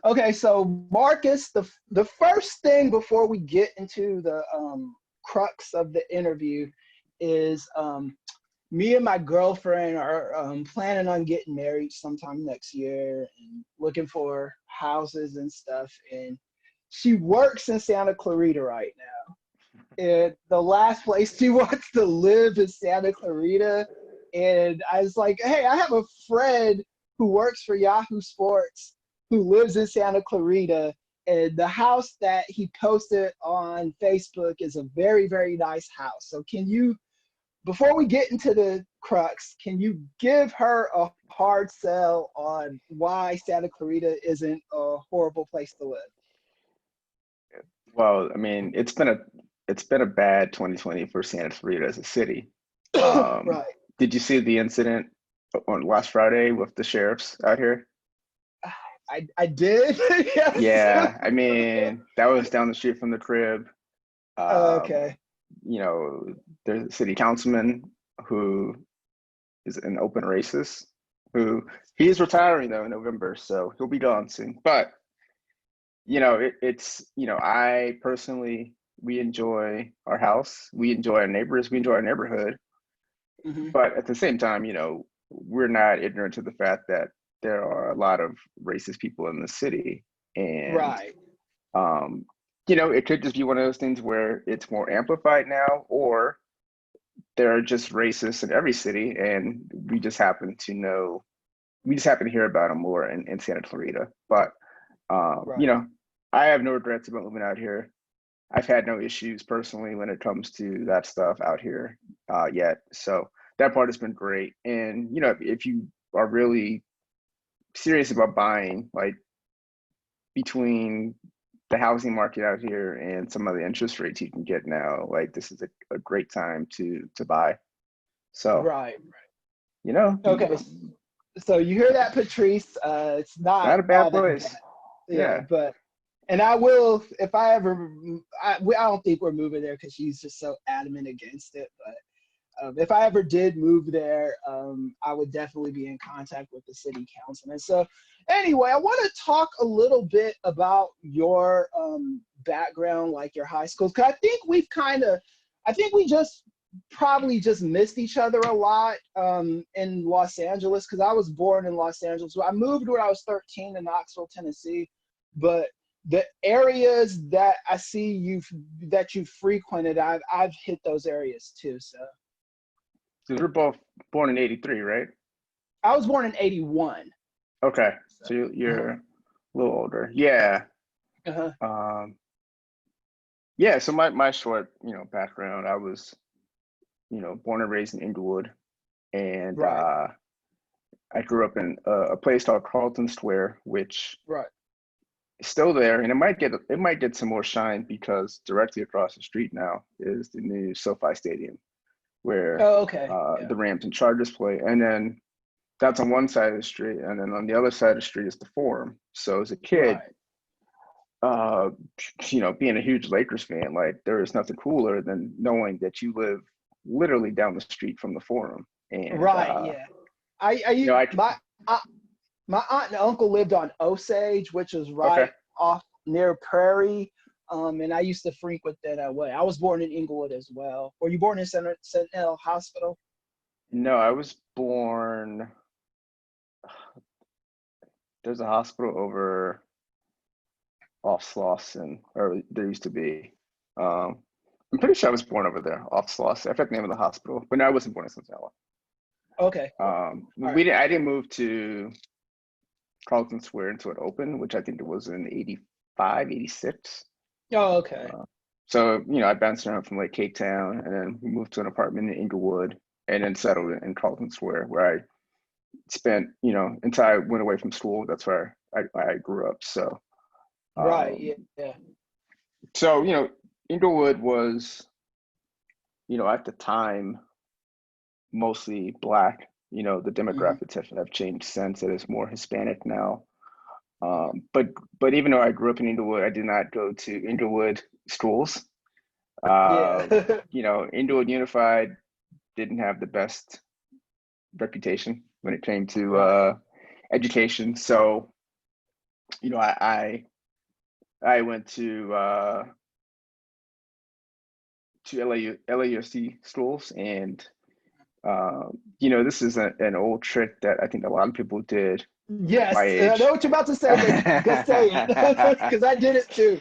Okay, so Marcus, the first thing before we get into the crux of the interview is me and my girlfriend are planning on getting married sometime next year and looking for houses and stuff. And she works in Santa Clarita right now. And the last place she wants to live is Santa Clarita. And I was like, hey, I have a friend who works for Yahoo Sports who lives in Santa Clarita. And the house that he posted on Facebook is a very, very nice house. So can you, before we get into the crux, can you give her a hard sell on why Santa Clarita isn't a horrible place to live? Well, I mean, it's been a bad 2020 for Santa Clarita as a city. Um, Right. did you see the incident on last Friday with the sheriffs out here? I did. Yes. Yeah, I mean, that was down the street from the crib. Um, Okay. you know, there's a city councilman who is an open racist who he's retiring though in November, so he'll be gone soon. But I personally, we enjoy our house, we enjoy our neighbors, we enjoy our neighborhood. Hmm. But at the same time, we're not ignorant to the fact that there are a lot of racist people in the city. And, Right. um, it could just be one of those things where it's more amplified now, or there are just racists in every city, and we just happen to hear about them more in Santa Clarita. But, um, you Right. know, I have no regrets about moving out here. I've had no issues personally when it comes to that stuff out here yet. So that part has been great. And if you are really serious about buying, like between the housing market out here and some of the interest rates you can get now, like this is a great time to buy. So Right. you know, Okay. So you hear that, Patrice? It's not not a bad all that bad. place. Yeah, Yeah. but and I will if I ever. I don't think we're moving there because she's just so adamant against it. But if I ever did move there, I would definitely be in contact with the city councilman. So anyway, I want to talk a little bit about your background, like your high schools, because I think we just probably just missed each other a lot in Los Angeles because I was born in Los Angeles. I moved when I was 13 in Knoxville, Tennessee, but the areas that I see you frequented, I've hit those areas too. So. So we're both born in '83, right? I was born in 81. Okay. So, So you're uh-huh, a little older. Yeah. uh-huh, Um, yeah, so my short, background, I was, born and raised in Inglewood, and right, I grew up in a place called Carlton Square, which right. is still there, and it might get some more shine because directly across the street now is the new SoFi Stadium, where Oh, okay. Yeah. the Rams and Chargers play, and then that's on one side of the street, and then on the other side of the street is the Forum. So as a kid, Right. uh, being a huge Lakers fan, like there is nothing cooler than knowing that you live literally down the street from the Forum. And Right. Yeah. I Uh, my aunt and uncle lived on Osage, which is okay. right off near Prairie. And I used to frequent that way. I was born in Inglewood as well. Were you born in Sentinel Hospital? No, I was born. There's a hospital over off Slauson, or there used to be. Um, I'm pretty sure I was born over there off Slauson. I forget the name of the hospital, but no, I wasn't born in Cincinnati. Okay. All right. I didn't move to Carlton Square until it opened, which I think it was in '85, '86. Oh, okay. Uh, so I bounced around from like Cape Town, and then we moved to an apartment in Inglewood, and then settled in Carlton Square, where I spent, until I went away from school. That's where I grew up. So, Right. um, Yeah. Yeah. Inglewood was, at the time, mostly black. The Hmm. demographics have changed since. It is more Hispanic now. But even though I grew up in Inglewood, I did not go to Inglewood schools. Yeah. Inglewood Unified didn't have the best reputation when it came to Right. education. So you know, I went to LAUSD schools, and you know, this is an old trick that I think a lot of people did my Yes, I know age. what you're about to say, but just say it because I did it too.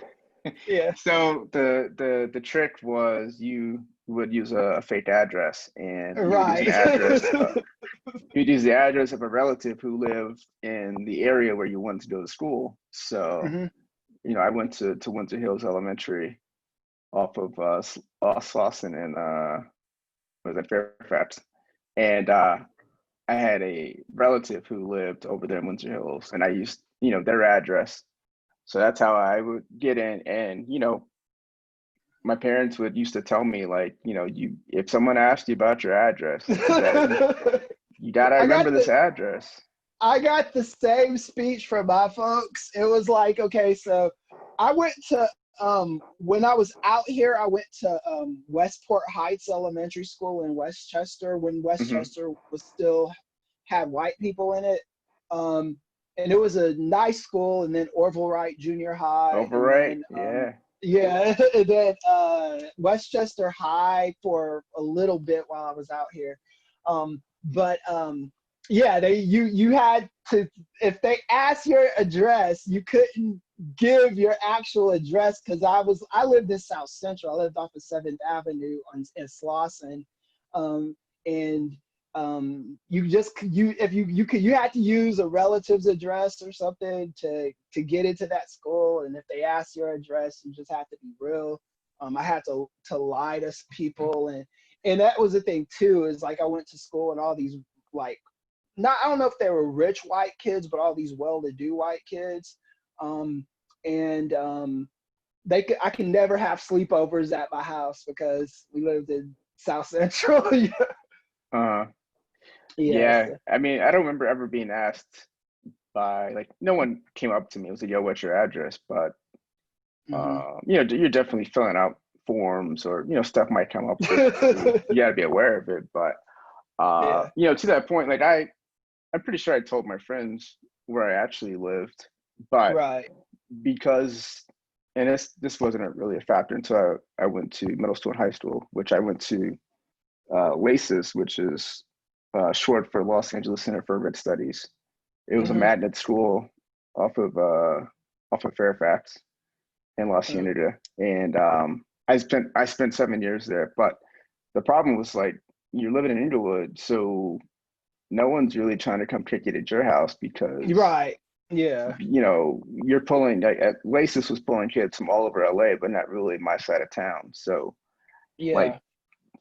Yeah. So the trick was you would use a fake address, and you would use an Right. address. You'd use the address of a relative who lived in the area where you wanted to go to school. So, Hmm. you know, I went to Winter Hills Elementary off of Slauson and was it Fairfax, and I had a relative who lived over there in Winter Hills, and I used, you know, their address. So that's how I would get in. And, you know, my parents would used to tell me, like, you know, you if someone asked you about your address, you gotta I remember got this the address. I got the same speech from my folks. It was like, okay, so I went to when I was out here, I went to Westport Heights Elementary School in Westchester when Hmm. Westchester was still had white people in it. Um, and it was a nice school, and then Orville Wright Junior High, and Overright, then yeah. yeah, and then Westchester High for a little bit while I was out here. But yeah, you had to, if they asked your address, you couldn't give your actual address because I lived in South Central. I lived off of 7th Avenue in Slauson, um, and you just you if you could you had to use a relative's address or something to get into that school, and if they asked your address, you just had to be real. I had to lie to people, and that was the thing too, is like I went to school and all these like not I don't know if they were rich white kids, but all these well-to-do white kids. Um, and I can never have sleepovers at my house because we lived in South Central. Uh, Yes. yeah. I mean, I don't remember ever being asked by, like, no one came up to me and was like, "Yo, what's your address?" But Hmm. you know, you're definitely filling out forms, or, you know, stuff might come up differently. You got to be aware of it. But Yeah. you know, to that point, like I'm pretty sure I told my friends where I actually lived, but Right. because, and this wasn't really a factor until I went to middle school and high school, which I went to LACES, which is short for Los Angeles Center for Urban Studies. It was a Hmm. magnet school off of uh, off of Fairfax in La Hmm. Cienega, and I spent 7 years there. But the problem was, like, you're living in Inglewood, so no one's really trying to come kick it at your house because, Right. Yeah. you know, you're pulling, like, LACES was pulling kids from all over LA, but not really my side of town. So, like, Yeah.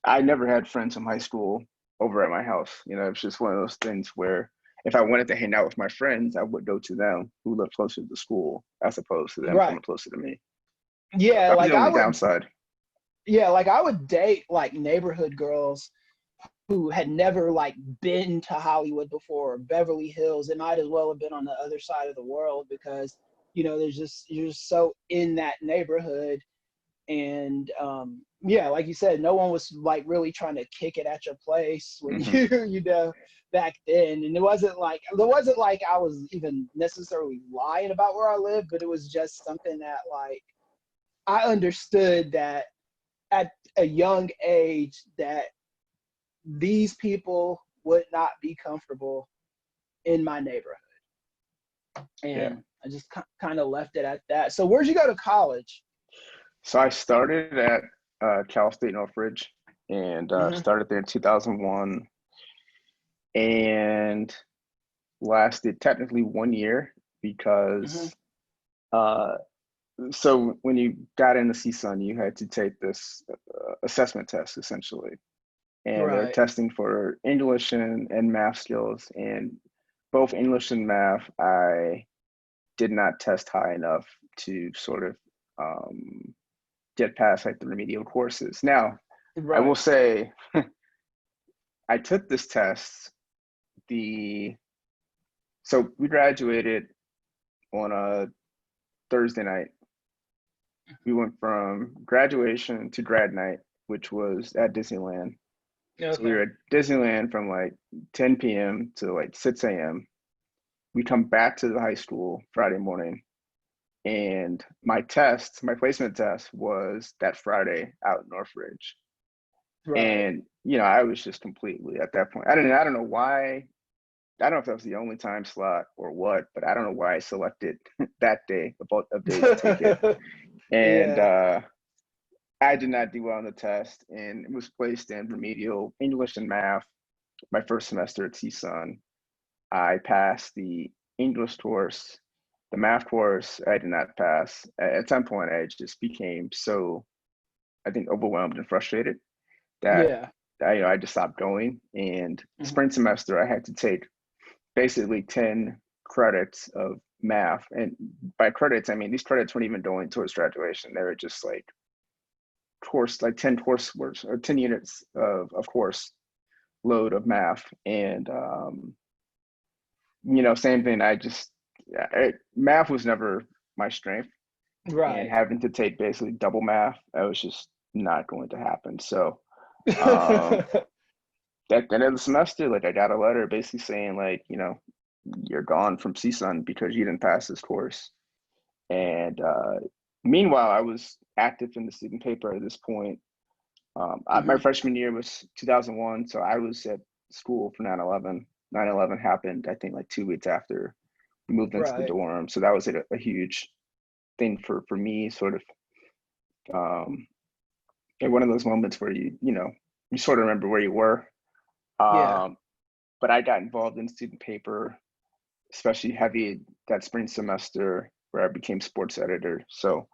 I never had friends from high school over at my house. You know, it's just one of those things where if I wanted to hang out with my friends, I would go to them who lived closer to the school as opposed to them Right. coming closer to me. Yeah. That was the only downside. Like I would date like neighborhood girls who had never like been to Hollywood before or Beverly Hills. It might as well have been on the other side of the world because there's just you're just so in that neighborhood. And yeah, like you said, no one was like really trying to kick it at your place when Hmm. back then. And it wasn't like I was even necessarily lying about where I lived, but it was just something that like I understood that at a young age that these people would not be comfortable in my neighborhood. Yeah. And I just kind of left it at that. So where'd you go to college? So I started at Cal State Northridge, and Hmm. started there in 2001, and lasted technically 1 year Hmm. because uh, so when you got into CSUN, you had to take this assessment test essentially, and they're Right. testing for English and math skills. And both English and math, I did not test high enough to sort of um, get past, like, the remedial courses. Now, I will Right. say I took this test. The So we graduated on a Thursday night. We went from graduation to grad night, which was at Disneyland. So we Okay. were at Disneyland from like 10 p.m. to like 6 a.m. we come back to the high school Friday morning, and my placement test was that Friday out in Northridge. Right. And, I was just completely at that point. I don't know why. I don't know if that was the only time slot or what, but I don't know why I selected that day of days to take it. And Yeah. I did not do well on the test, and it was placed in remedial English and math my first semester at CSUN. I passed the English course. The math course, I did not pass. At some point, I just became so, I think, overwhelmed and frustrated that Yeah. I just stopped going. And Mhm. spring semester, I had to take basically 10 credits of math. And by credits, I mean these credits weren't even going towards graduation. They were just like 10 coursework or 10 units of course load of math. And same thing. Math was never my strength, and Right. having to take basically double math, that was just not going to happen. So um, at the end of the semester, like I got a letter basically saying like, you're gone from CSUN because you didn't pass this course. And meanwhile, I was active in the student paper at this point. My Mhm. freshman year was 2001, so I was at school for 9/11. 9/11 happened, I think, like 2 weeks after we moved into the Right. dorm. So that was a huge thing for me, sort of, um, and one of those moments where you sort of remember where you were. Yeah. Um, but I got involved in student paper, especially heavy that spring semester where I became sports editor. So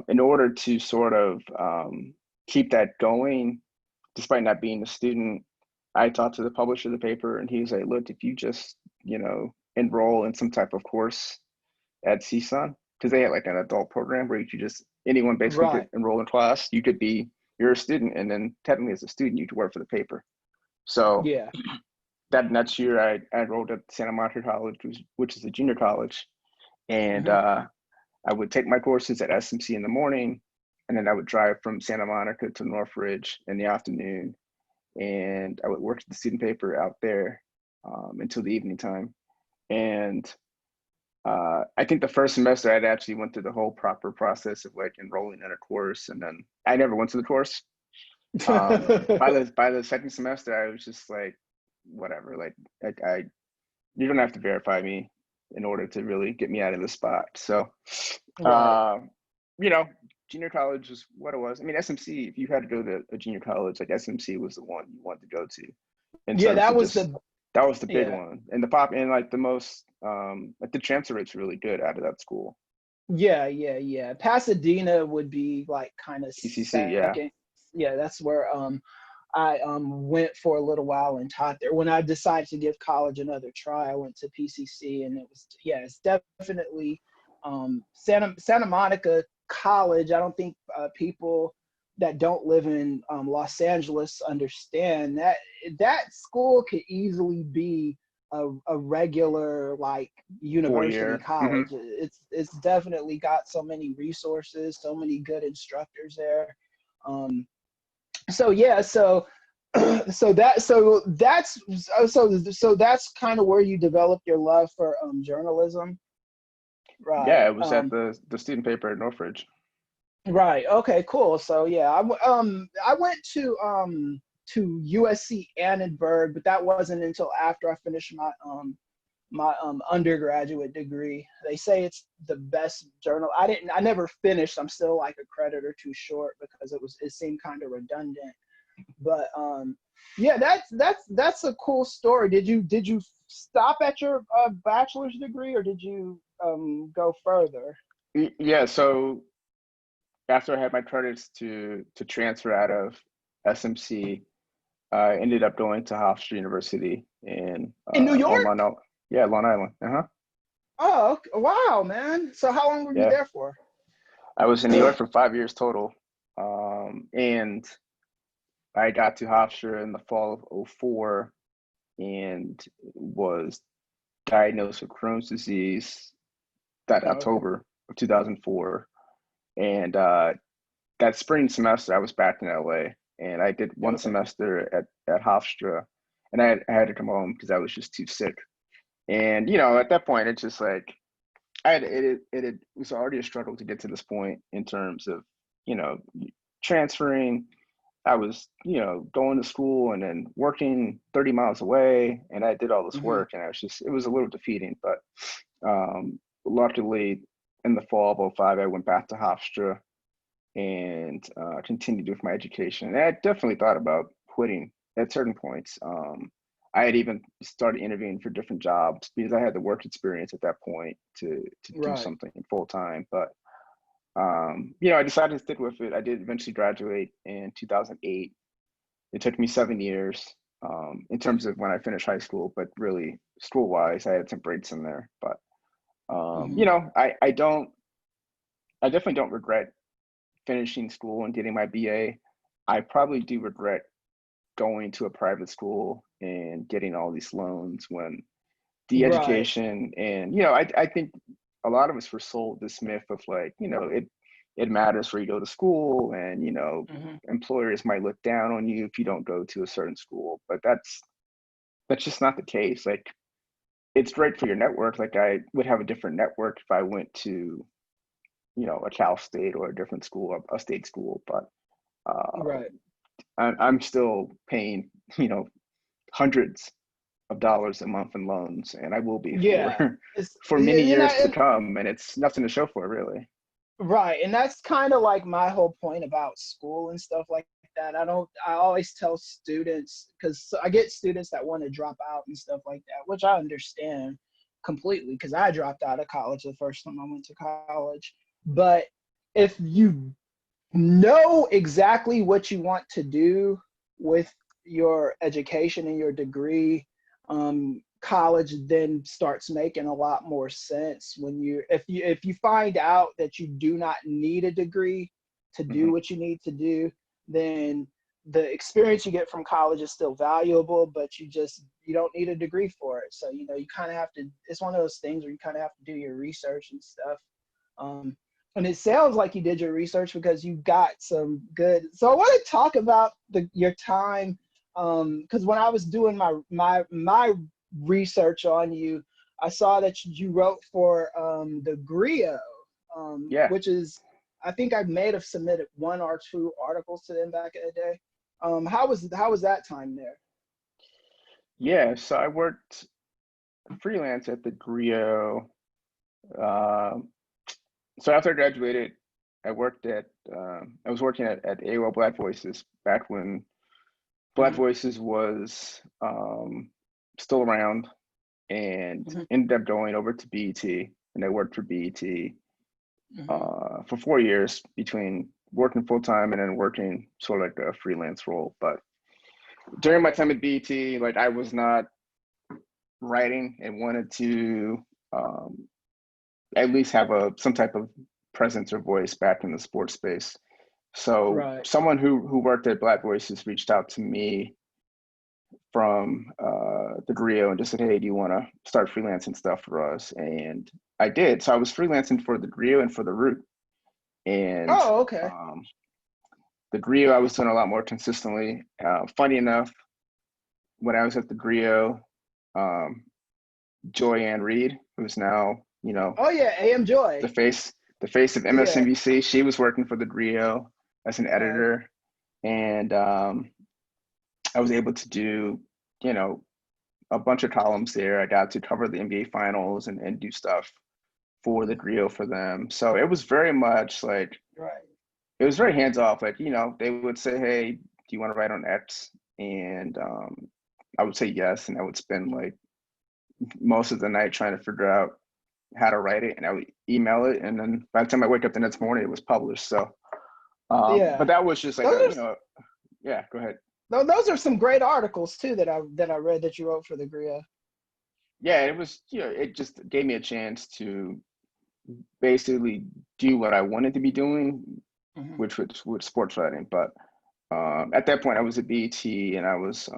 in order to sort of keep that going, despite not being a student, I talked to the publisher of the paper, and he was like, "Look, if you just enroll in some type of course at CSUN, because they had like an adult program where you could just anyone basically could Right. enroll in class. You're a student, and then technically as a student you could work for the paper." So Yeah. that next year, I enrolled at Santa Monica College, which is a junior college, and Mhm. I would take my courses at SMC in the morning, and then I would drive from Santa Monica to Northridge in the afternoon, and I would work the student paper out there until the evening time. And I think the first semester I'd actually went through the whole proper process of like enrolling in a course, and then I never went to the course. By the second semester, I was just like, whatever. Like I you don't have to verify me in order to really get me out of the spot. So, Right. uh, you know, junior college is what it was. I mean, SMC, if you had to go to a junior college, like SMC was the one you wanted to go to in Yeah, terms that of was just, the that was the big yeah. one. And the pop and like the most, like the transfer rate's really good out of that school. Yeah, yeah, yeah. Pasadena would be like kind of PCC, yeah. second. Yeah, that's where I went for a little while and taught there. When I decided to give college another try, I went to PCC, and it was, yeah, it's definitely Santa Monica College. I don't think people that don't live in Los Angeles understand that that school could easily be a regular like 4 year. university Mm-hmm. college. It's definitely got so many resources, so many good instructors there. So yeah, so so that's kind of where you develop your love for journalism, Yeah, right? it was at the student paper at Northridge. Right. Okay, cool. So yeah, I went to USC Annenberg, but that wasn't until after I finished my undergraduate degree. They say it's the best journal. I never finished. I'm still like a credit or two short because it seemed kind of redundant. But yeah, that's a cool story. Did you stop at your bachelor's degree, or did you go further? Yeah, so after I had my credits to transfer out of SMC, I ended up going to Hofstra University in In New on Long York? Island. Yeah, Long Island. Uh-huh. Oh, okay. Wow, man. So how long were you Yeah. there for? I was in New York for 5 years total. And I got to Hofstra in the fall of '04 and was diagnosed with Crohn's disease that Okay. October of 2004. And that spring semester, I was back in LA, and I did one Okay. semester at Hofstra, and I had to come home because I was just too sick. And, you know, at that point, it's just like, it was already a struggle to get to this point in terms of, you know, transferring. I was, you know, going to school and then working 30 miles away, and I did all this Hmm. work, and it was a little defeating. But luckily, in the fall of '05, I went back to Hofstra and continued with my education. And I definitely thought about quitting at certain points. I had even started interviewing for different jobs because I had the work experience at that point to do Right. something full time. But you know, I decided to stick with it. I did eventually graduate in 2008. It took me 7 years in terms of when I finished high school, but really school wise, I had some breaks in there. But Hmm. you know, I definitely don't regret finishing school and getting my BA. I probably do regret going to a private school and getting all these loans when the Right. education and, you know, I think a lot of us were sold this myth of like, you know, it matters where you go to school, and, you know, Hmm. employers might look down on you if you don't go to a certain school, but that's just not the case. Like, it's great for your network. Like, I would have a different network if I went to, you know, a Cal State or a different school, a state school, but uh, Right. I'm still paying, you know, hundreds of dollars a month in loans, and I will be for Yeah. It's for many you know, years to come, and it's nothing to show for it, really. right. And that's kind of like my whole point about school and stuff like that. I always tell students, because I get students that want to drop out and stuff like that, which I understand completely because I dropped out of college the first time I went to college. But if you know exactly what you want to do with your education and your degree, college then starts making a lot more sense when if you find out that you do not need a degree to do Hmm. what you need to do, then the experience you get from college is still valuable, but you don't need a degree for it. So, you know, you kind of have to, it's one of those things where you kind of have to do your research and stuff. um, and it sounds like you did your research because you got some good. So I want to talk about your time, because when I was doing my research on you, I saw that you wrote for the Grio, Yeah, which is, I think I may have submitted one or two articles to them back in the day. How was that time there? yeah. So I worked freelance at the Grio. Um, so after I graduated, I worked at I was working at AOL Black Voices back when Black Hmm. Voices was still around, and Hmm. ended up going over to BET, and I worked for BET Hmm. for 4 years between working full time and then working sort of like a freelance role. But during my Okay. time at BET, like, I was not writing and wanted to um, at least have some type of presence or voice back in the sports space. So Right. someone who worked at Black Voices reached out to me from the Grio and just said, "Hey, do you want to start freelancing stuff for us?" And I did. So I was freelancing for the Grio and for the Root. And Oh, okay. um, the Grio, I was doing a lot more consistently. Funny enough, when I was at the Grio, um, Joy Ann Reid, who's now, you know, Oh yeah, AM the Joy. face the face of Yeah. MSNBC, she was working for the Grio as an Right. editor, and I was able to do, you know, a bunch of columns there. I got to cover the NBA Finals and do stuff for the Grio for them. So it was very much like, Right. it was very hands off. Like, you know, they would say, "Hey, do you want to write on X?" And I would say yes, and I would spend like most of the night trying to figure out how to write it, and I would email it, and then by the time I wake up the next morning, it was published. So, but Yeah. that was just like Those a, are you know, yeah. Go ahead. those are some great articles too that I read that you wrote for the Gria. Yeah, it was. You know, it just gave me a chance to basically do what I wanted to be doing, Hmm. which was with sports writing. But at that point, I was at BET, and I was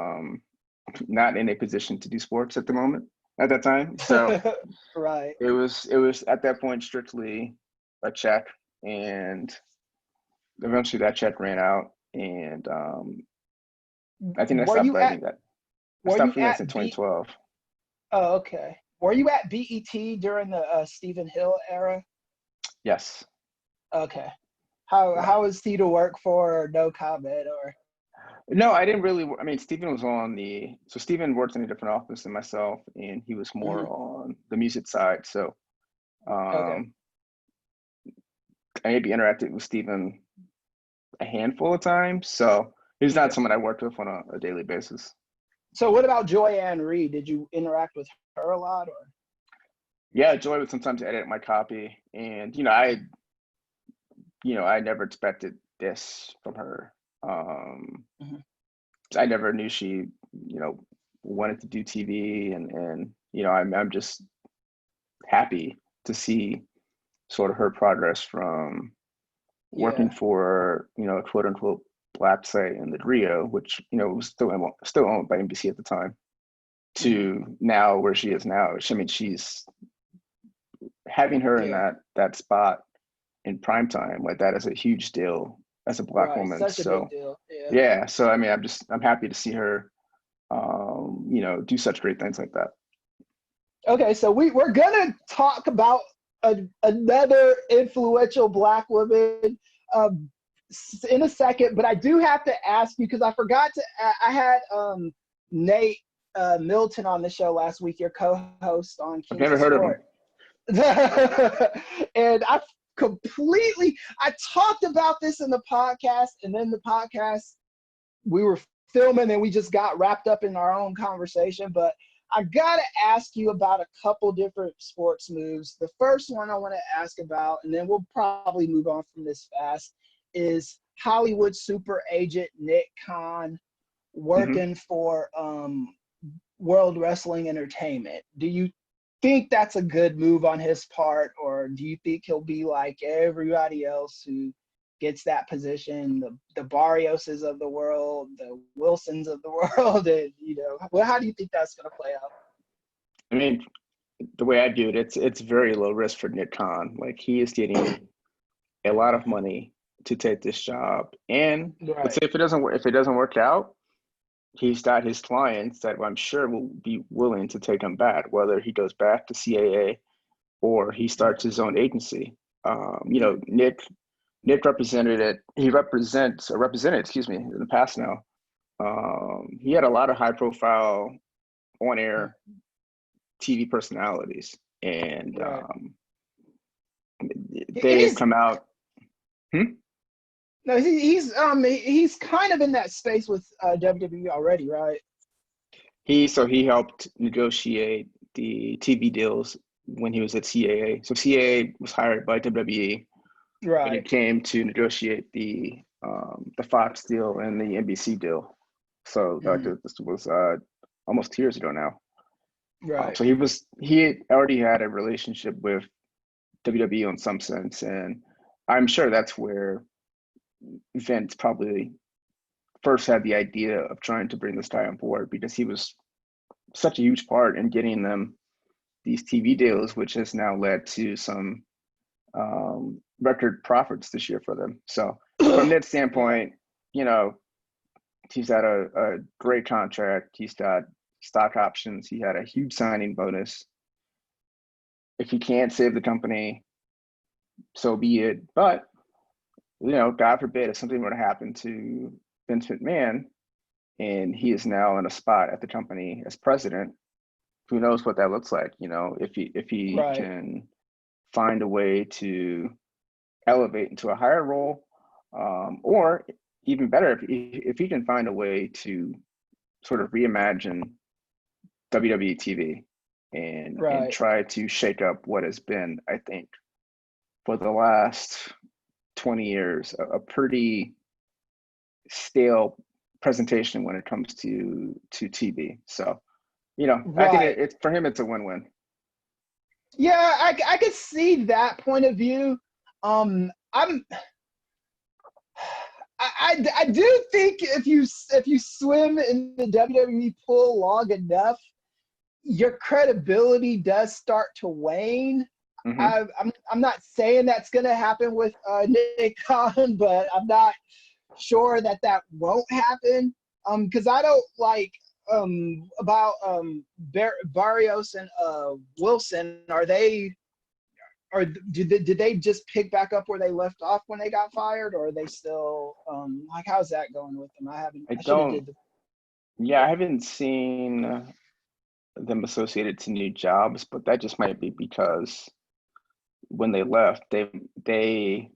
not in a position to do sports at the moment at that time. So Right. it was at that point strictly a check, and eventually that check ran out, and I think I Were stopped you at writing that. I were stopped you freelancing in at B 2012. Oh, okay. Were you at BET during the Stephen Hill era? Yes. Okay. Yeah. How is he to work for? Or no comment or? No, I didn't really. I mean, Stephen was so Stephen worked in a different office than myself, and he was more Mhm. on the music side. So Okay. um, I maybe interacted with Stephen a handful of times. So he's not Okay. someone I worked with on a daily basis. So what about Joy-Ann Reid? Did you interact with her a lot or? Yeah, Joy would sometimes edit my copy, and I never expected this from her. Um, Mhm. I never knew she, you know, wanted to do TV, and I'm just happy to see sort of her progress from working Yeah. for a quote unquote black site in the Rio, which was still owned by NBC at the time, Mhm. to now where she is now. I mean, she's having her in Yeah. that spot in prime time, like that is a huge deal as a black Right. woman. Such a big So deal. Yeah. yeah, so I mean, I'm happy to see her, do such great things like that. Okay, so we're gonna talk about another influential black woman um, in a second, but I do have to ask you because I forgot to. I had Nate Milton on the show last week, your co-host on I've Kings never of heard of him. Sport, and I talked about this in the podcast, and then the podcast we were filming and we just got wrapped up in our own conversation, but I gotta ask you about a couple different sports moves. The first one I want to ask about, and then we'll probably move on from this fast, is Hollywood super agent Nick Khan Hmm. working for World Wrestling Entertainment. Do you think that's a good move on his part, or do you think he'll be like everybody else who gets that position, the Barrioses of the world, the Wilsons of the world, and well, how do you think that's going to play out? I mean, the way I do it, it's very low risk for Nick Khan. Like he is getting a lot of money to take this job, and let's say Right. if it doesn't work out, he's got his clients that I'm sure will be willing to take him back, whether he goes back to CAA or he starts his own agency. Nick represented it. He represented, excuse me, in the past now. He had a lot of high profile on air TV personalities, and Right. they have He's come out. Hmm? no, he's kind of in that space with WWE already, right? He helped negotiate the TV deals when he was at CAA. So CAA was hired by WWE when Right. it came to negotiate the Fox deal and the NBC deal. So Mhm. this was almost 2 years ago now. Right. So he already had a relationship with WWE in some sense, and I'm sure that's where Vince probably first had the idea of trying to bring this guy on board because he was such a huge part in getting them these TV deals, which has now led to some record profits this year for them. So from that Right. standpoint, you know, he's had a great contract. He's got stock options. He had a huge signing bonus. If he can't save the company, so be it. But God forbid if something were to happen to Vince McMahon and he is now in a spot at the company as president, who knows what that looks like? If he Right. can find a way to elevate into a higher role, or even better, if he can find a way to sort of reimagine WWE TV and Right. try to shake up what has been, I think, for the last 20 years, a pretty stale presentation when it comes to TV. So, I think Right. it's for him, it's a win-win. Yeah, I could see that point of view. I'm I do think if you swim in the WWE pool long enough, your credibility does start to wane. Hmm. I'm not saying that's going to happen with Nick Khan, but I'm not sure that won't happen. Because I don't like about Barrios and Wilson. Did they just pick back up where they left off when they got fired, or are they still like, how's that going with them? I should have did the. Yeah, I haven't seen them associated to new jobs, but that just might be because when they left, they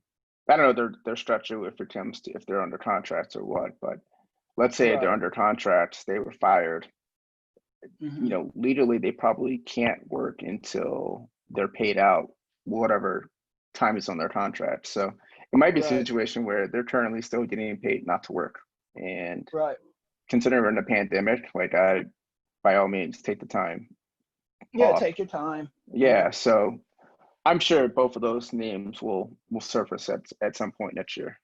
I don't know their structure if it comes to if they're under contracts or what, but let's say they're Right. under contracts, they were fired. Hmm. Legally they probably can't work until they're paid out whatever time is on their contract. So it might be a Right. situation where they're currently still getting paid not to work. And Right. considering we're in a pandemic, like I by all means take the time Yeah. off. Take your time. Yeah. Yeah, so I'm sure both of those names will surface at some point next year.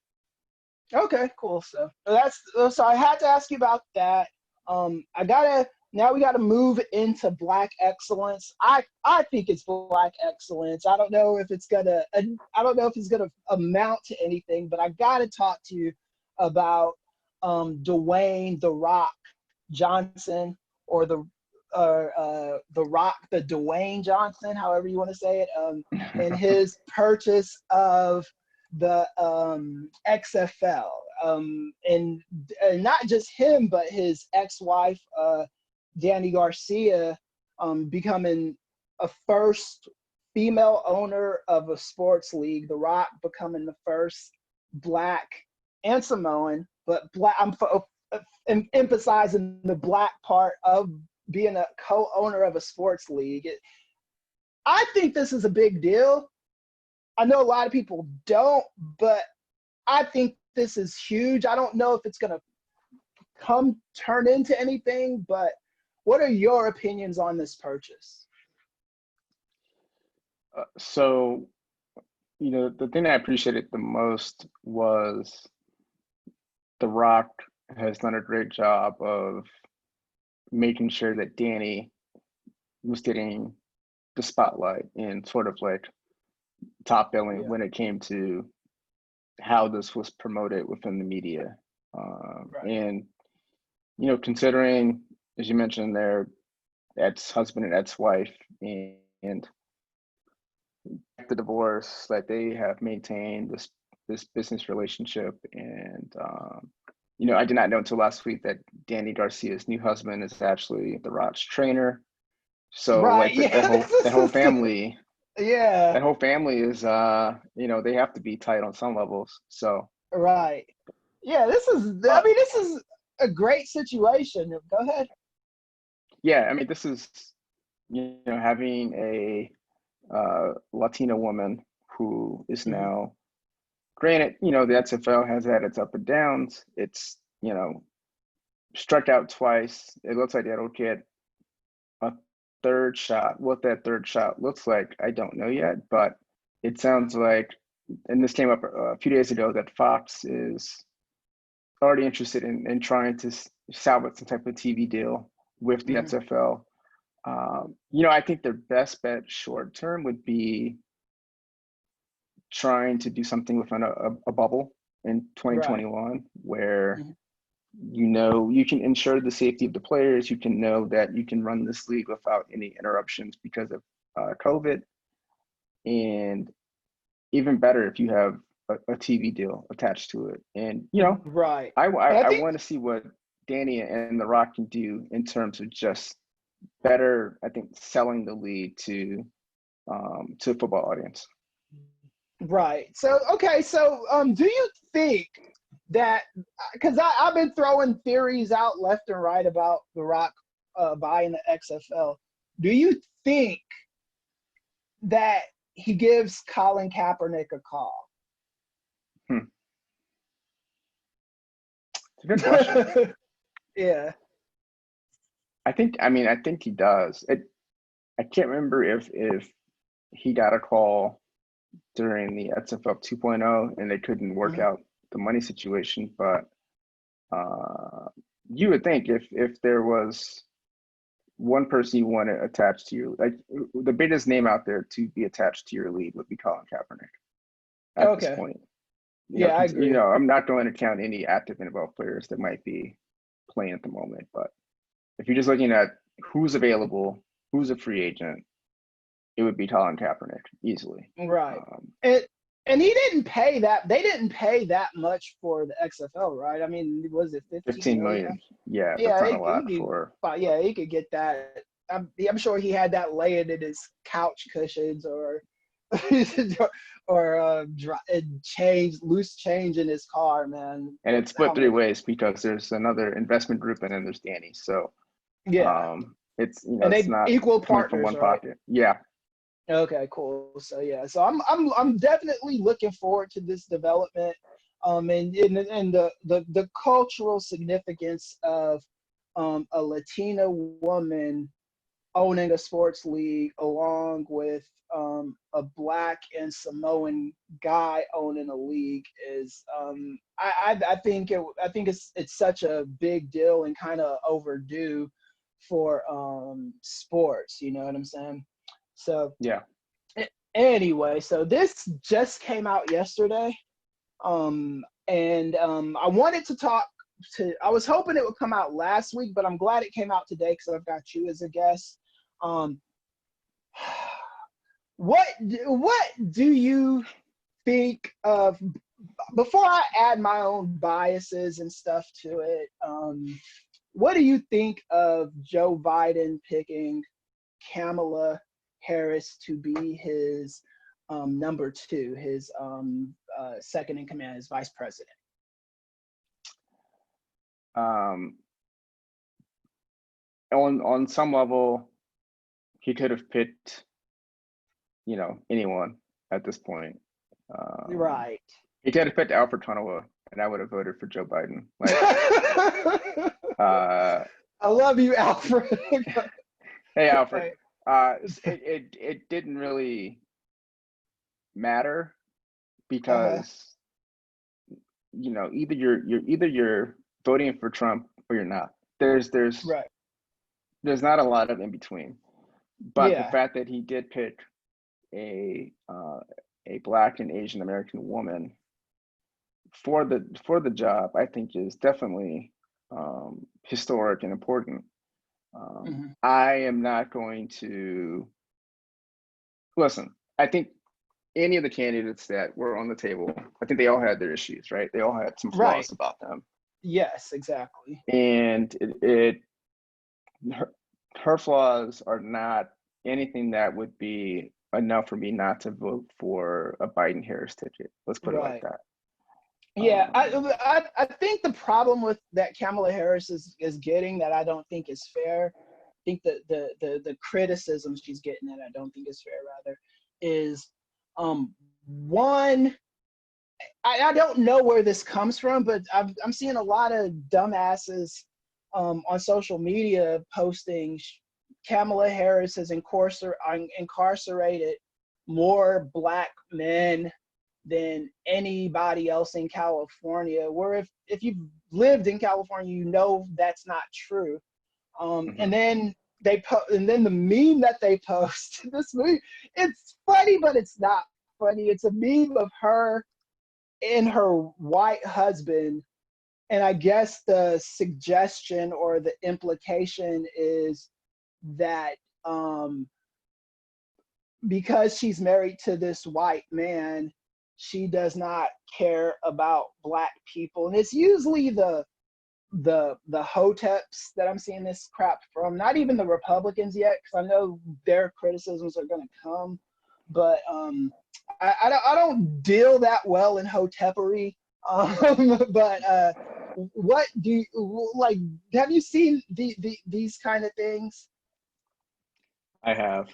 Okay, cool. So I had to ask you about that. I gotta Now we gotta move into Black excellence. I think it's Black excellence. I don't know if it's gonna amount to anything, but I gotta talk to you about Dwayne the Rock Johnson, or the Rock, the Dwayne Johnson, however you want to say it, and his purchase of the XFL, and not just him, but his ex-wife, Danny Garcia, becoming a first female owner of a sports league. The Rock becoming the first Black and Samoan, but Black. I'm emphasizing the Black part of being a co-owner of a sports league. I think this is a big deal. I know a lot of people don't, but I think this is huge. I don't know if it's going to turn into anything, but what are your opinions on this purchase? So, the thing I appreciated the most was The Rock has done a great job of making sure that Danny was getting the spotlight and sort of like top billing Yeah. when it came to how this was promoted within the media. Right. And, considering, as you mentioned, their ex-husband and ex-wife and the divorce, that they have maintained this business relationship. And, I did not know until last week that Danny Garcia's new husband is actually The Rock's trainer. So Right. like Yeah. that whole family, Yeah. that whole family is they have to be tight on some levels. So Right. Yeah. uh, This is a great situation. Go ahead. yeah, I mean this is having a Latina woman who is Hmm. now, granted, the XFL has had its up and downs. It's struck out twice. It looks like they'll get a third shot. What that third shot looks like, I don't know yet, but it sounds like, and this came up a few days ago, that Fox is already interested in trying to salvage some type of TV deal with the Hmm. XFL. I think their best bet short term would be trying to do something within a bubble in Right. 2021 where Hmm. you can ensure the safety of the players. You can know that you can run this league without any interruptions because of COVID, and even better if you have a TV deal attached to it. And Right. I And I I think want to see what Danny and The Rock can do in terms of just better, I think, selling the league to a football audience. right. So okay. So do you think that, because I've been throwing theories out left and right about The Rock buying the XFL. Do you think that he gives Colin Kaepernick a call? Hmm. It's a good question. Yeah. I think he does. I can't remember if he got a call during the XFL 2.0 and they couldn't work Mhm. out the money situation, but uh, you would think if there was one person you want to attach to your, like, the biggest name out there to be attached to your league would be Colin Kaepernick at this Okay. point. Yeah, I agree. I'm not going to count any active NFL players that might be playing at the moment, but if you're just looking at who's available, who's a free agent, it would be Colin Kaepernick easily. Right. And he didn't pay that. They didn't pay that much for the XFL, right? I mean, was it 15 million? million. Yeah, Yeah, that's not a lot for. Yeah, he could get that. I'm sure he had that laying in his couch cushions or loose change in his car, man. And it's split three ways because there's another investment group and then there's Danny. So yeah, it's and it's they not equal coming partners, from one right? pocket. Yeah. Okay, cool. So yeah, so I'm definitely looking forward to this development, and the cultural significance of a Latina woman owning a sports league along with a Black and Samoan guy owning a league is I think it's such a big deal and kind of overdue for sports. You know what I'm saying? So yeah. Anyway, so this just came out yesterday, and I wanted to talk to. I was hoping it would come out last week, but I'm glad it came out today because I've got you as a guest. What do you think of? Before I add my own biases and stuff to it, what do you think of Joe Biden picking Kamala Harris to be his number two, his second in command, his vice president? On some level, he could have picked, anyone at this point. Right. He could have picked Alfred Tunnel, and I would have voted for Joe Biden. Like, I love you, Alfred. Hey, Alfred. It didn't really matter because either you're voting for Trump or you're not. There's right. There's not a lot of in between. But Yeah. the fact that he did pick a Black and Asian American woman for the job, I think is definitely historic and important. I am not going to listen. I think any of the candidates that were on the table, I think they all had their issues, right? They all had some flaws about them. Yes, exactly. And her flaws are not anything that would be enough for me not to vote for a Biden Harris ticket. Let's put it like that. Yeah, I think the problem with that Kamala Harris is getting that I don't think is fair. I think that the criticism she's getting that I don't think is fair rather is one. I don't know where this comes from, but I'm seeing a lot of dumbasses on social media posting Kamala Harris has incarcerated more Black men than anybody else in California. Where if you've lived in California, you know that's not true. And then and then the meme that they post, this meme, it's funny, but it's not funny. It's a meme of her and her white husband. And I guess the suggestion or the implication is that because she's married to this white man, she does not care about Black people. And it's usually the hoteps that I'm seeing this crap from, not even the Republicans yet, because I know their criticisms are going to come. But I don't deal that well in hotepery. But what do you like? Have you seen these kind of things? I have,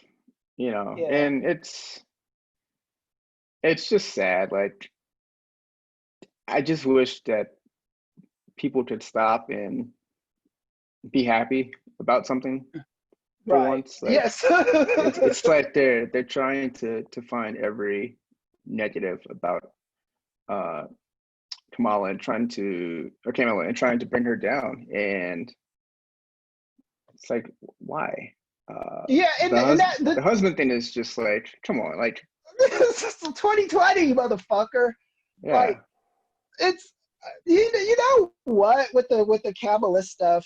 and it's just sad. Like, I just wish that people could stop and be happy about something for once. Like, yes. it's like they're trying to find every negative about Kamala and trying to bring her down, and it's like, why? The husband thing is just like, come on, like, this is 2020, motherfucker. Yeah. Like, it's you know what with the Kamala stuff.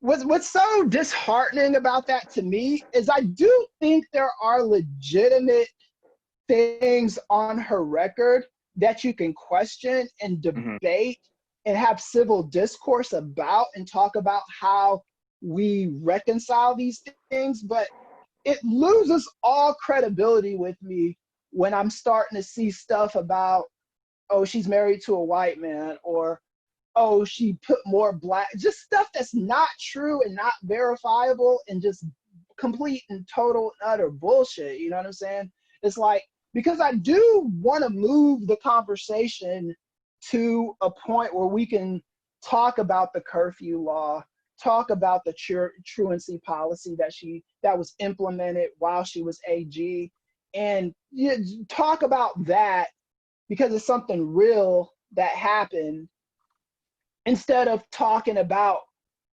what's so disheartening about that to me is I do think there are legitimate things on her record that you can question and Hmm. debate and have civil discourse about and talk about how we reconcile these things, but it loses all credibility with me when I'm starting to see stuff about, oh, she's married to a white man, or oh, she put more black, just stuff that's not true and not verifiable and just complete and total and utter bullshit. You know what I'm saying? It's like, because I do want to move the conversation to a point where we can talk about the curfew law, talk about the truancy policy that was implemented while she was AG, and talk about that because it's something real that happened, instead of talking about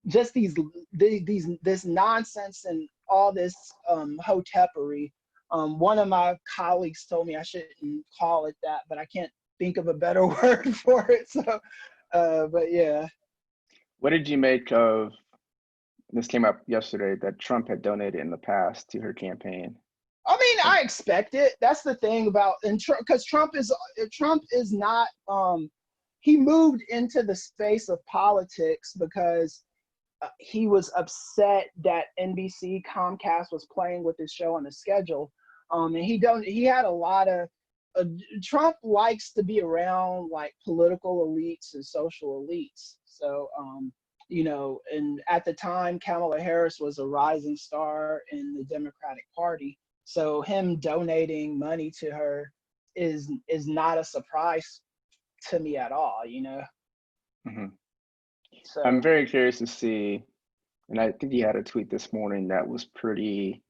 just this nonsense and all this hotepery. One of my colleagues told me I shouldn't call it that, but I can't think of a better word for it. So, but yeah. What did you make of this? Came up yesterday that Trump had donated in the past to her campaign. I mean, I expect it. That's the thing about, and because Trump is not. He moved into the space of politics because he was upset that NBC Comcast was playing with his show on the schedule. And he had a lot of Trump likes to be around like political elites and social elites. So and at the time Kamala Harris was a rising star in the Democratic Party. So him donating money to her is not a surprise to me at all, Hmm. I'm So very curious to see, and I think he had a tweet this morning that was pretty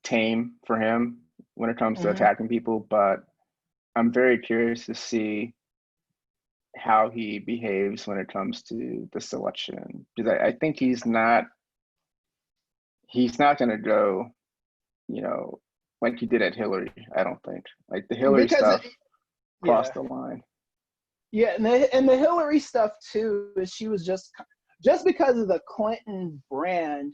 tame for him when it comes to mhm. attacking people, but I'm very curious to see how he behaves when it comes to this election because I think he's not going to go, you know, like he did at Hillary. I don't think like the Hillary Because stuff yeah. crossed the line. Yeah, and the Hillary stuff too is she was just because of the Clinton brand,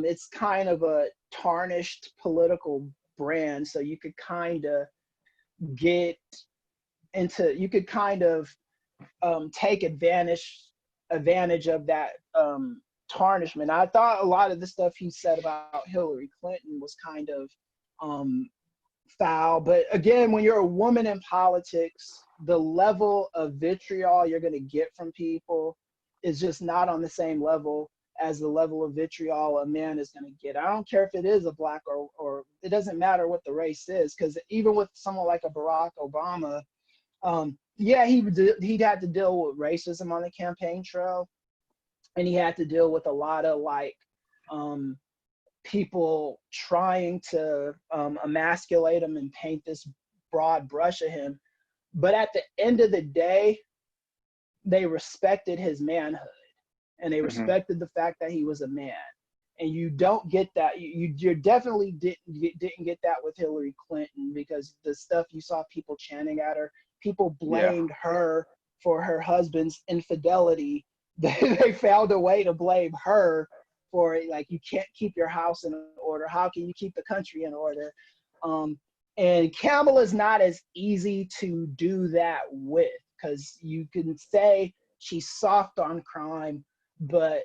it's kind of a tarnished political brand. So you could kind of get you could kind of take advantage of that tarnishment. I thought a lot of the stuff he said about Hillary Clinton was kind of um, foul. But again, when you're a woman in politics, the level of vitriol you're going to get from people is just not on the same level as the level of vitriol a man is going to get. I don't care if it is a black or it doesn't matter what the race is, because even with someone like a Barack Obama, yeah, he had to deal with racism on the campaign trail, and he had to deal with a lot of like um, people trying to emasculate him and paint this broad brush of him. But at the end of the day, they respected his manhood and they Hmm. respected the fact that he was a man. And you don't get that. You definitely didn't get that with Hillary Clinton, because the stuff you saw people chanting at her, people Yeah. blamed her for her husband's infidelity. They found a way to blame her for it. Like, you can't keep your house in order. How can you keep the country in order? Um, and Kamala's not as easy to do that with, because you can say she's soft on crime, but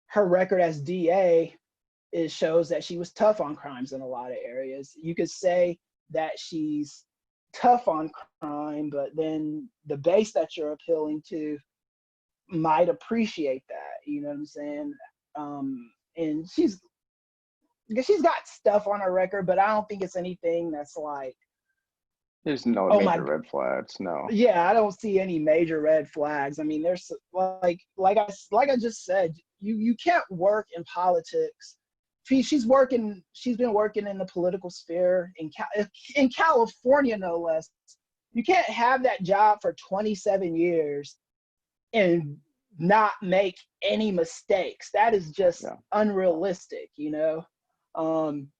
her record as DA shows that she was tough on crimes in a lot of areas. You could say that she's tough on crime, but then the base that you're appealing to might appreciate that. You know what I'm saying? And she's got stuff on her record, but I don't think it's anything that's like, There's no oh my, major red flags. No. yeah, I don't see any major red flags. I mean, there's like I just said, you can't work in politics. She's been working in the political sphere in California, no less. You can't have that job for 27 years and not make any mistakes. That is just Yeah. unrealistic. Um,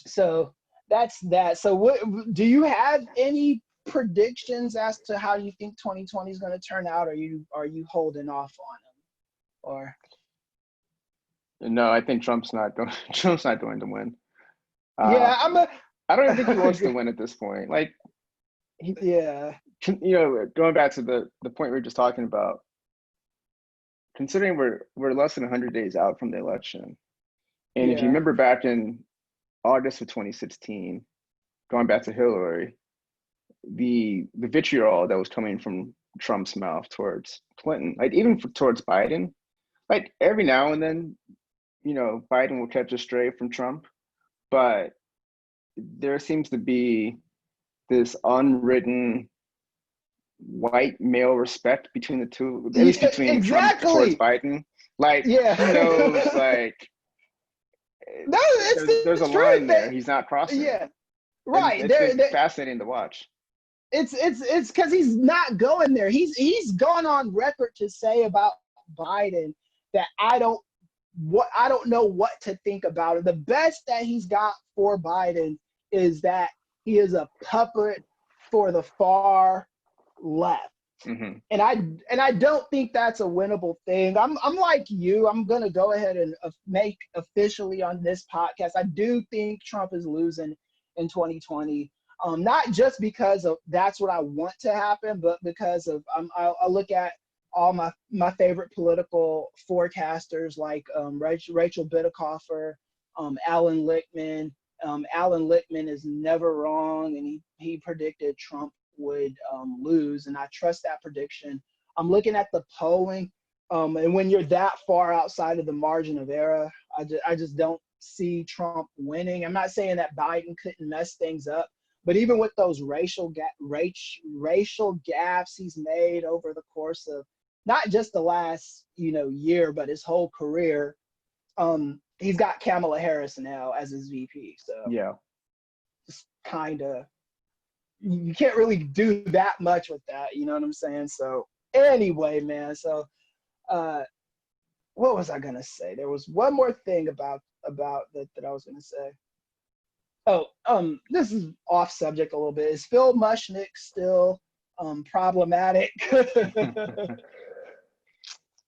so that's that. So what do you have any predictions as to how you think 2020 is going to turn out? Or are you holding off on them? Or No, I think Trump's not going. Trump's not going to win. Yeah, I'm a I don't even think he wants to win at this point. Like, he, yeah. going back to the point we were just talking about, considering we're less than 100 days out from the election, and if you Yeah. remember back in August of 2016, going back to Hillary, the vitriol that was coming from Trump's mouth towards Clinton, like even towards Biden, like every now and then, Biden will catch a stray from Trump, but there seems to be this unwritten white male respect between the two, at least Yeah, between Trump towards exactly. Biden. Like Yeah. he knows, like No, there's a it's true. line there he's not crossing, Yeah, and right. it's been There, fascinating to watch. it's because he's not going there. He's gone on record to say about Biden that I don't know what to think about it. The best that he's got for Biden is that he is a puppet for the far left. Hmm. And I don't think that's a winnable thing. I'm like you. I'm gonna go ahead and make officially on this podcast. I do think Trump is losing in 2020. Not just because of that's what I want to happen, but because of I look at all my favorite political forecasters like Rachel Bidikofer, Alan Lichtman. Alan Lichtman is never wrong, and he predicted Trump would lose, and I trust that prediction. I'm looking at the polling, and when you're that far outside of the margin of error, I just don't see Trump winning. I'm not saying that Biden couldn't mess things up, but even with those racial gaffes he's made over the course of not just the last year, but his whole career, he's got Kamala Harris now as his VP. So Yeah. just kind of you can't really do that much with that, you know what I'm saying? So anyway, man, so uh what was I gonna say? There was one more thing about that I was gonna say. Oh, this is off subject a little bit. Is Phil Mushnick still problematic?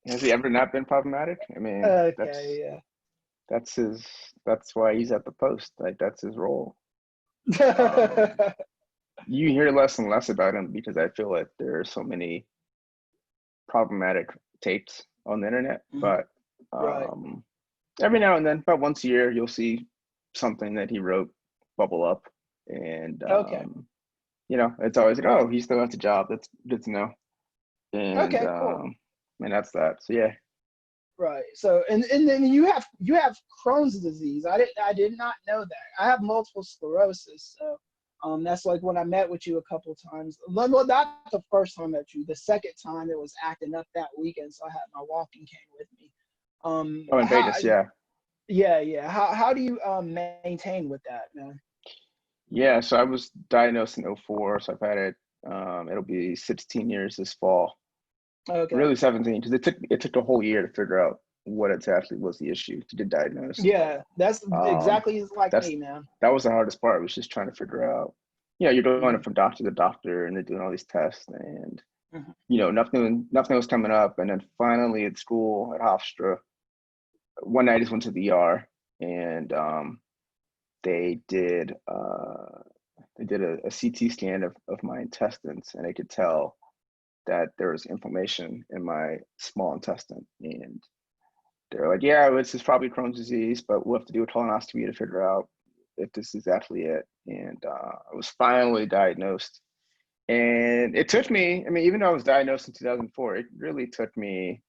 Has he ever not been problematic? I mean, Okay, yeah. that's his. That's why he's at the post. Like that's his role. Um, you hear less and less about him because I feel like there are so many problematic tapes on the internet. But Right. every now and then, about once a year, you'll see something that he wrote bubble up, and Okay. it's always like, oh, he still has a job. That's good to know, and Okay, cool. and that's that. So yeah. Right. So and then you have Crohn's disease. I did not know that. I have multiple sclerosis. So that's like when I met with you a couple times. Well, not the first time I met you. The second time it was acting up that weekend, so I had my walking cane with me. Oh, in How Vegas, yeah. yeah. How do you maintain with that, man? Yeah, so I was diagnosed in '04, so I've had it. It'll be 16 years this fall. Okay. Really 17, because it took a whole year to figure out what exactly was the issue to get diagnosed. Yeah, that's Um, exactly like that's me, man. that was the hardest part, was just trying to figure out. You're going Hmm. from doctor to doctor, and they're doing all these tests, and Hmm. nothing was coming up. And then finally at school at Hofstra, one night I just went to the ER, and they did uh, they did a CT scan of my intestines, and they could tell that there was inflammation in my small intestine. And they're like, yeah, this is probably Crohn's disease, but we'll have to do a colonoscopy to figure out if this is actually it. And I was finally diagnosed. And it took me, I mean, even though I was diagnosed in 2004, it really took me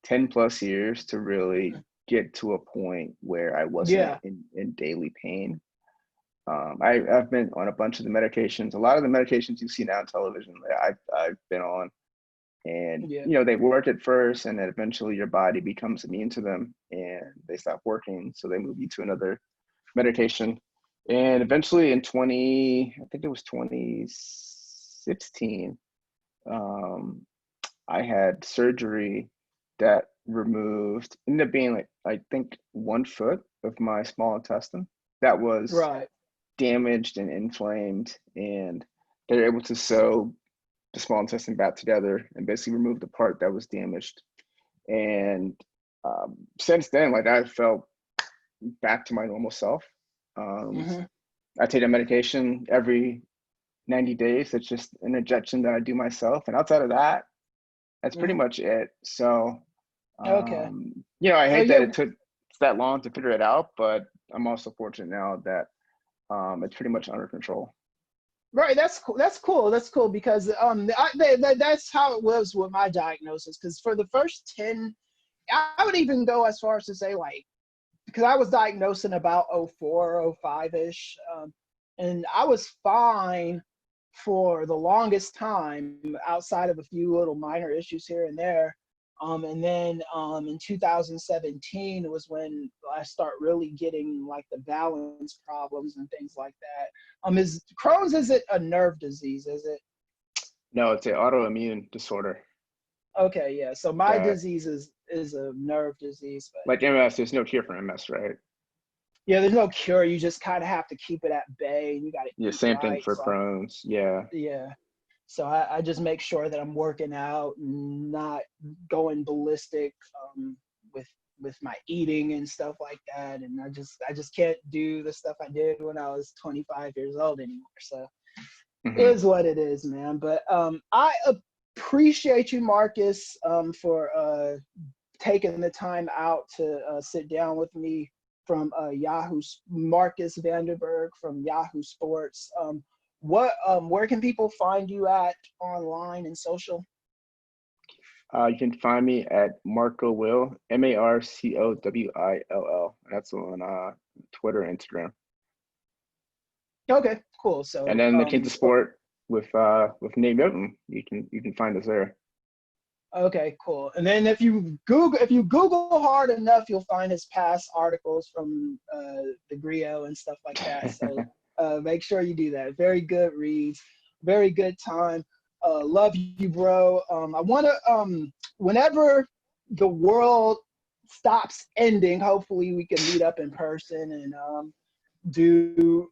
10 plus years to really get to a point where I wasn't Yeah. in daily pain. I've been on a bunch of the medications. A lot of the medications you see now on television, I've been on, and Yeah. they work at first, and then eventually your body becomes immune to them, and they stop working, so they move you to another medication. And eventually, in I think it was 2016, um, I had surgery that ended up being like I think 1 foot of my small intestine that was Right. damaged and inflamed, and they're able to sew the small intestine back together and basically remove the part that was damaged. And since then, like I felt back to my normal self. Um, Mm-hmm. I take a medication every 90 days. It's just an injection that I do myself. And outside of that, that's pretty Mm-hmm. much it. So, Okay. I So hate that yeah, it took that long to figure it out, but I'm also fortunate now that it's pretty much under control. right. That's cool. That's cool. That's cool because that's how it was with my diagnosis. Because for the first 10, I would even go as far as to say like, because I was diagnosed in about '04, '05 ish, and I was fine for the longest time outside of a few little minor issues here and there. And then in 2017 was when I start really getting like the balance problems and things like that. Is Crohn's, is it a nerve disease? Is it? No, it's an autoimmune disorder Okay, yeah. So my that, disease is a nerve disease, but like MS, there's no cure for MS, right? yeah, there's no cure. You just kind of have to keep it at bay, and you got to Yeah, eat same thing right. for Crohn's. Yeah. Yeah. So I just make sure that I'm working out and not going ballistic with with my eating and stuff like that. And I just can't do the stuff I did when I was 25 years old anymore. So it Hmm. is what it is, man. But I appreciate you, Marcus, for taking the time out to sit down with me from Yahoo, Marcus Vanderberg from Yahoo Sports. Where can people find you at online and social? You can find me at Marco Will, MarCoWill. That's on Twitter and Instagram. Okay, cool. And So then the King of Sport with Nate Milton. You can find us there. okay, cool. And then if you Google hard enough, you'll find his past articles from the Grio and stuff like that. So make sure you do that. Very good reads, very good time. Love you, bro. I want to whenever the world stops ending, hopefully we can meet up in person and do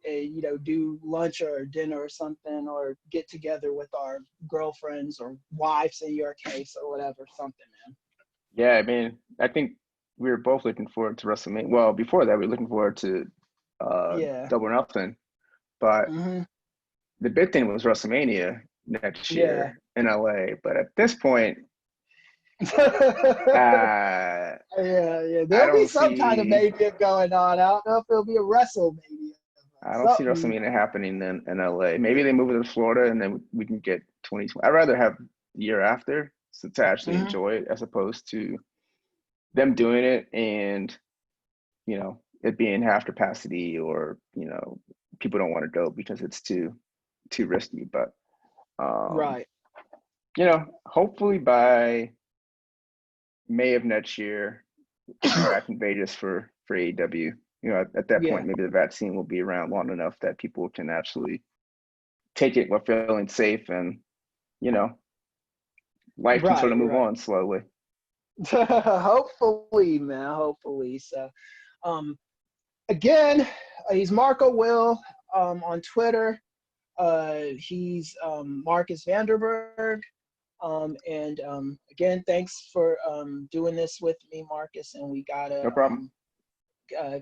lunch or dinner or something, or get together with our girlfriends or wives in your case or whatever, something, man. Yeah, I mean, I think we were both looking forward to WrestleMania. Well, before that, we were looking forward to Yeah. Double or Nothing. But Hmm. the big thing was WrestleMania next Yeah. year in LA. But at this point, Yeah, uh, yeah. I There'll be don't some kind of see maybe going on. I don't know if it'll be a WrestleMania. I don't see Something. WrestleMania happening in LA. Maybe they move it to Florida and then we can get 2020. I'd rather have the year after to actually Hmm. enjoy it as opposed to them doing it and it being half capacity, or people don't want to go because it's too risky. But um Right. hopefully by May of next year we'll be back in Vegas for AEW. At that point Yeah. maybe the vaccine will be around long enough that people can actually take it while feeling safe, and you know life can sort Right. of move Right. on slowly. Hopefully, man. Hopefully. So, um, again, he's Marco Will on Twitter. He's Marcus Vanderberg. And again, thanks for doing this with me, Marcus. And we gotta No problem.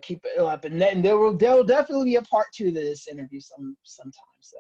keep it up. And then there'll definitely be a part two to this interview sometime. So